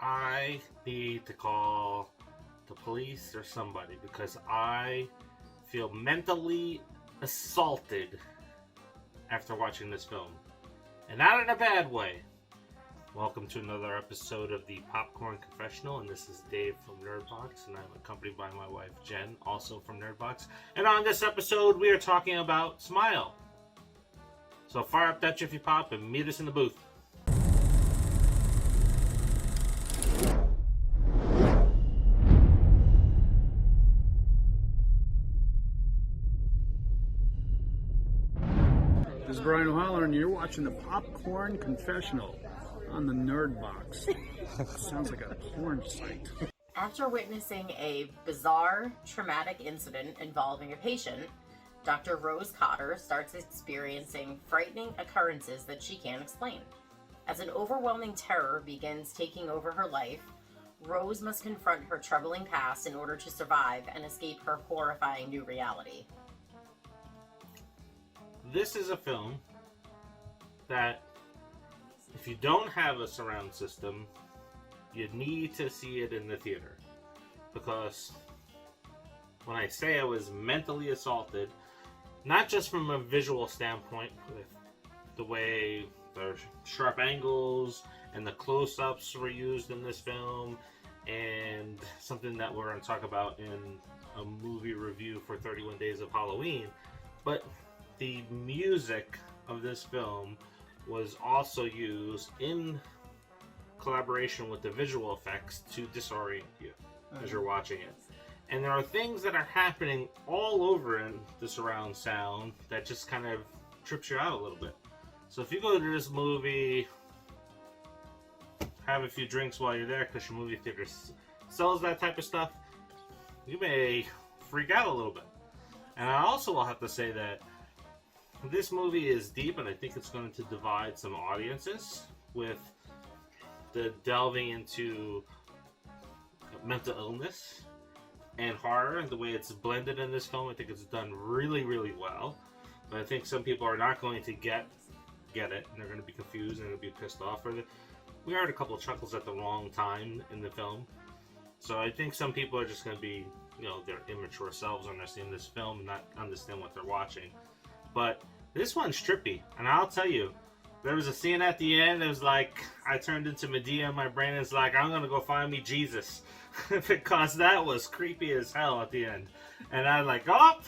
I need to call the police or somebody because I feel mentally assaulted after watching this film. And not in a bad way. Welcome to another episode of the Popcorn Confessional, and this is Dave from Nerdbox, and I'm accompanied by my wife Jen, also from Nerdbox. And on this episode, we are talking about Smile. So fire up that Jiffy Pop and meet us in the booth. This is Brian O'Halloran, and you're watching the Popcorn Confessional on the Nerdbox. Sounds like a porn site. After witnessing a bizarre, traumatic incident involving a patient, Dr. Rose Cotter starts experiencing frightening occurrences that she can't explain. As an overwhelming terror begins taking over her life, Rose must confront her troubling past in order to survive and escape her horrifying new reality. This is a film that, if you don't have a surround system, you need to see it in the theater. Because when I say I was mentally assaulted, not just from a visual standpoint, with the way the sharp angles and the close-ups were used in this film, and something that we're going to talk about in a movie review for 31 Days of Halloween, but the music of this film was also used in collaboration with the visual effects to disorient you as you're watching it. And there are things that are happening all over in the surround sound that just kind of trips you out a little bit. So if you go to this movie, have a few drinks while you're there because your movie theater sells that type of stuff, you may freak out a little bit. And I also will have to say that this movie is deep, and I think it's going to divide some audiences with the delving into mental illness and horror, and the way it's blended in this film. I think it's done really, really well. But I think some people are not going to get it, and they're going to be confused and they're going to be pissed off. We heard a couple of chuckles at the wrong time in the film. So I think some people are just going to be, their immature selves when they're seeing this film and not understand what they're watching. But this one's trippy, and I'll tell you, there was a scene at the end that was like, I turned into Medea, and my brain is like, I'm gonna go find me Jesus. Because that was creepy as hell at the end. And I'm like, oh!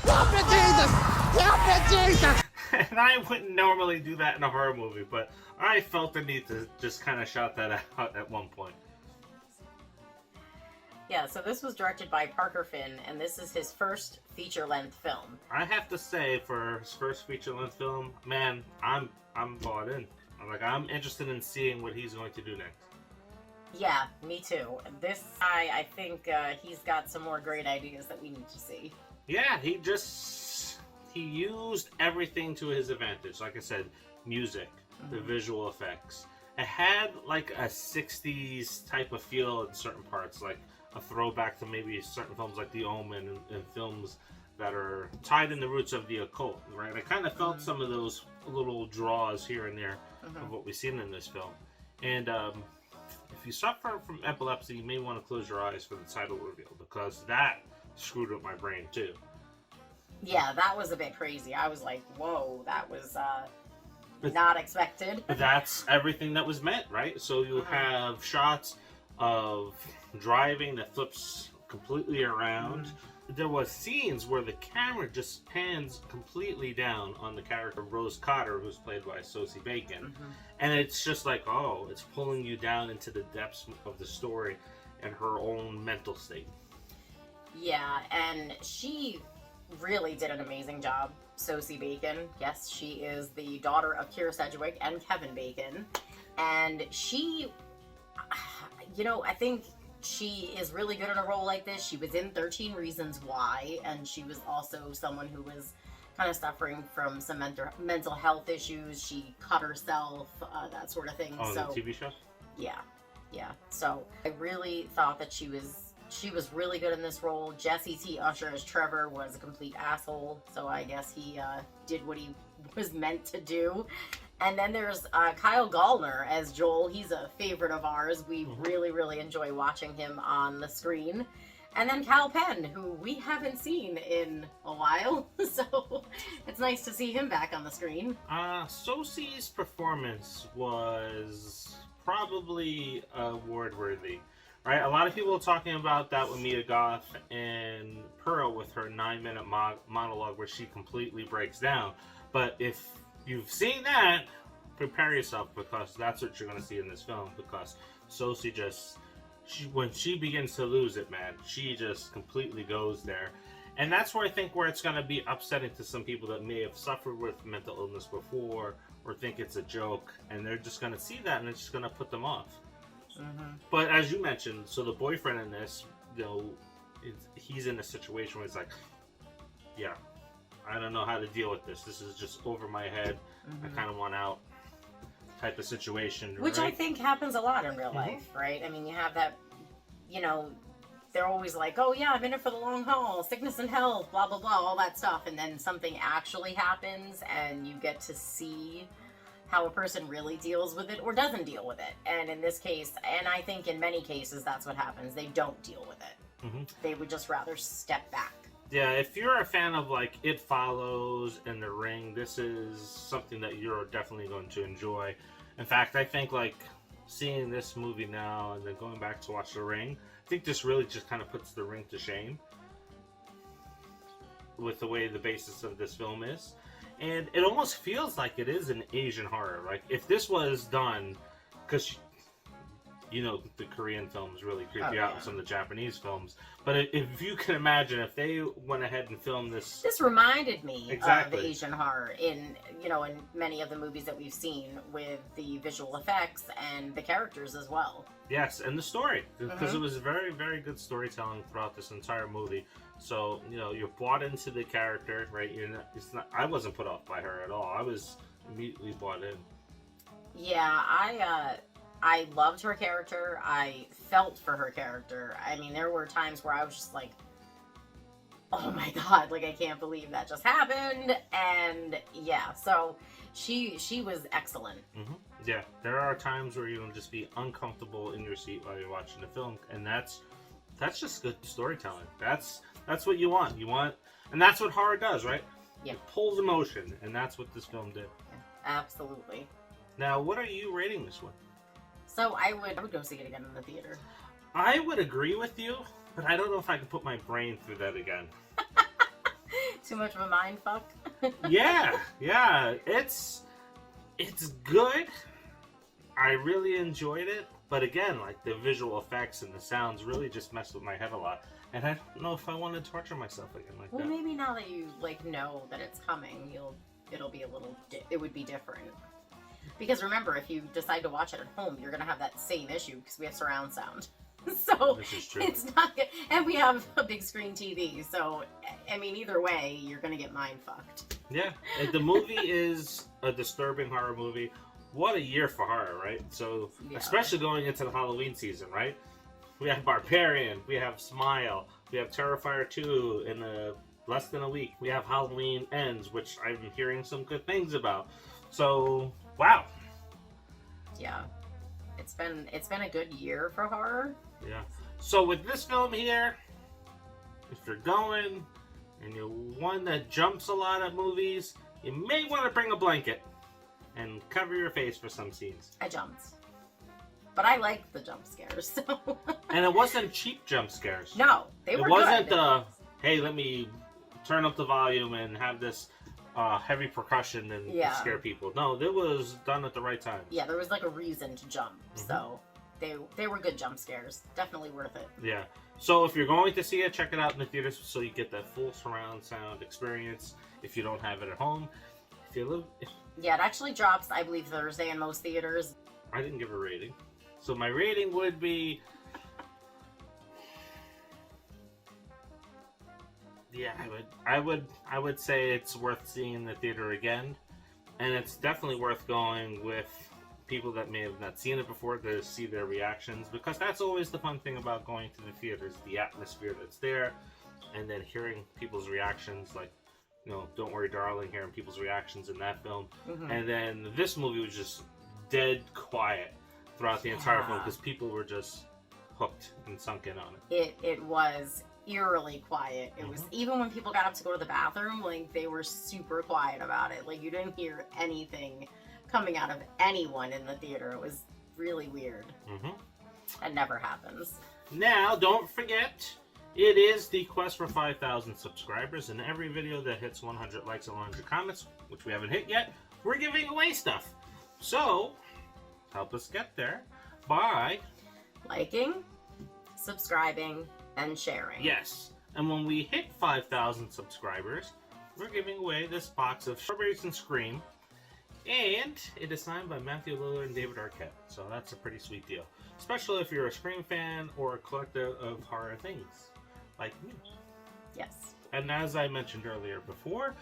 Help me, Jesus! Help me, Jesus! And I wouldn't normally do that in a horror movie, but I felt the need to just kind of shout that out at one point. Yeah, so this was directed by Parker Finn, and this is his first feature-length film. I have to say, for his first feature-length film, man, I'm bought in. I'm interested in seeing what he's going to do next. Yeah, me too. This guy, I think he's got some more great ideas that we need to see. Yeah, he used everything to his advantage. Like I said, music, the visual effects. It had like a 60s type of feel in certain parts, like a throwback to maybe certain films like The Omen and films that are tied in the roots of the occult, right? I kind of felt some of those little draws here and there of what we've seen in this film. And if you suffer from epilepsy, you may want to close your eyes for the title reveal, because that screwed up my brain too. Yeah, that was a bit crazy. I was like, whoa, that was not expected. But that's everything that was meant, right? So you have shots of driving that flips completely around. There was scenes where the camera just pans completely down on the character Rose Cotter, who's played by Sosie Bacon. And it's just like, oh, it's pulling you down into the depths of the story and her own mental state. Yeah, and she really did an amazing job, Sosie Bacon. Yes, she is the daughter of Kyra Sedgwick and Kevin Bacon. And she, I think she is really good in a role like this. She was in 13 Reasons Why, and she was also someone who was kind of suffering from some mental health issues. She cut herself, that sort of thing. On the TV show? Yeah. So I really thought that she was really good in this role. Jesse T. Usher as Trevor was a complete asshole, so I guess he did what he was meant to do. And then there's Kyle Gallner as Joel. He's a favorite of ours. We really, really enjoy watching him on the screen. And then Cal Penn, who we haven't seen in a while, so it's nice to see him back on the screen. Sosie's performance was probably award-worthy, right? A lot of people are talking about that with Mia Goth and Pearl with her 9-minute monologue where she completely breaks down. But if you've seen that, prepare yourself, because that's what you're going to see in this film, because Sosie just... when she begins to lose it, man, she just completely goes there. And that's where I think where it's going to be upsetting to some people that may have suffered with mental illness before or think it's a joke, and they're just going to see that and it's just going to put them off. But as you mentioned, so the boyfriend in this, you know, he's in a situation where it's like, yeah, I don't know how to deal with this. This is just over my head. I kind of want out. Type of situation, which right? I think happens a lot in real life, right? I mean, you have that, you know, they're always like, oh yeah, I'm in it for the long haul, sickness and health, blah blah blah, all that stuff, and then something actually happens and you get to see how a person really deals with it or doesn't deal with it. And in this case, and I think in many cases that's what happens, they don't deal with it. They would just rather step back. Yeah, if you're a fan of like It Follows and The Ring, this is something that you're definitely going to enjoy. In fact, I think like seeing this movie now and then going back to watch The Ring, I think this really just kind of puts The Ring to shame with the way the basis of this film is. And it almost feels like it is an Asian horror. Like if this was done, because you know the Korean films really creep you out in some of the Japanese films. But if you can imagine, if they went ahead and filmed this... This reminded me Exactly. of Asian horror in, you know, in many of the movies that we've seen with the visual effects and the characters as well. Yes, and the story. Because it was very, very good storytelling throughout this entire movie. So, you know, you're bought into the character, right? I wasn't put off by her at all. I was immediately bought in. Yeah, I loved her character. I felt for her character. I mean, there were times where I was just like, oh my god, like I can't believe that just happened. And yeah, so she was excellent. Yeah, there are times where you'll just be uncomfortable in your seat while you're watching the film, and that's just good storytelling. That's what you want. And that's what horror does, right? Yeah. It pulls emotion, and that's what this film did. Yeah, absolutely. Now, what are you rating this one? So I would go see it again in the theater. I would agree with you, but I don't know if I could put my brain through that again. Too much of a mind fuck. yeah, it's good. I really enjoyed it, but again, like the visual effects and the sounds really just messed with my head a lot, and I don't know if I want to torture myself again like that. Well, maybe now that you like know that it's coming, it'll be a little. It would be different. Because remember, if you decide to watch it at home, you're gonna have that same issue because we have surround sound. So This is true. it's not good, and we have a big screen TV. So I mean, either way, you're gonna get mind fucked. Yeah, and the movie is a disturbing horror movie. What a year for horror, right? So, Yeah. especially going into the Halloween season, right? We have Barbarian, we have Smile, we have Terrifier 2 in less than a week. We have Halloween Ends, which I'm hearing some good things about. So, wow. Yeah, it's been a good year for horror. Yeah. So with this film here, if you're going and you're one that jumps a lot at movies, you may want to bring a blanket and cover your face for some scenes. I jumped, but I liked the jump scares. So And it wasn't cheap jump scares. no, they were It wasn't good. hey, let me turn up the volume and have this heavy percussion and Yeah. scare people. No, it was done at the right time. Yeah, there was like a reason to jump, so they were good jump scares. Definitely worth it. Yeah. So if you're going to see it, check it out in the theaters so you get that full surround sound experience. If you don't have it at home, if you live, Yeah, it actually drops, I believe, Thursday in most theaters. I didn't give a rating. So my rating would be, yeah, I would say it's worth seeing in the theater again, and it's definitely worth going with people that may have not seen it before to see their reactions, because that's always the fun thing about going to the theaters, the atmosphere that's there, and then hearing people's reactions, like you know, Don't Worry Darling, hearing people's reactions in that film. Mhm. And then this movie was just dead quiet throughout the entire film because people were just hooked and sunk in on it. It was eerily quiet. It was, even when people got up to go to the bathroom, like, they were super quiet about it. Like, you didn't hear anything coming out of anyone in the theater. It was really weird. It never happens. Now, don't forget, it is the quest for 5,000 subscribers, and every video that hits 100 likes and 100 comments, which we haven't hit yet, we're giving away stuff. So, help us get there by Liking, subscribing, and sharing. yes. And when we hit 5,000 subscribers, we're giving away this box of Strawberries and Scream, and it is signed by Matthew Lillard and David Arquette. So that's a pretty sweet deal, especially if you're a Scream fan or a collector of horror things like me. Yes. And as I mentioned earlier before,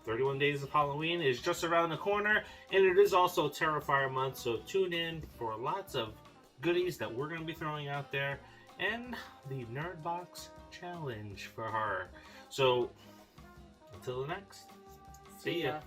31 Days of Halloween is just around the corner, and it is also Terrifier month, so tune in for lots of goodies that we're going to be throwing out there, and the Nerd Box Challenge for horror. So, until the next, see ya.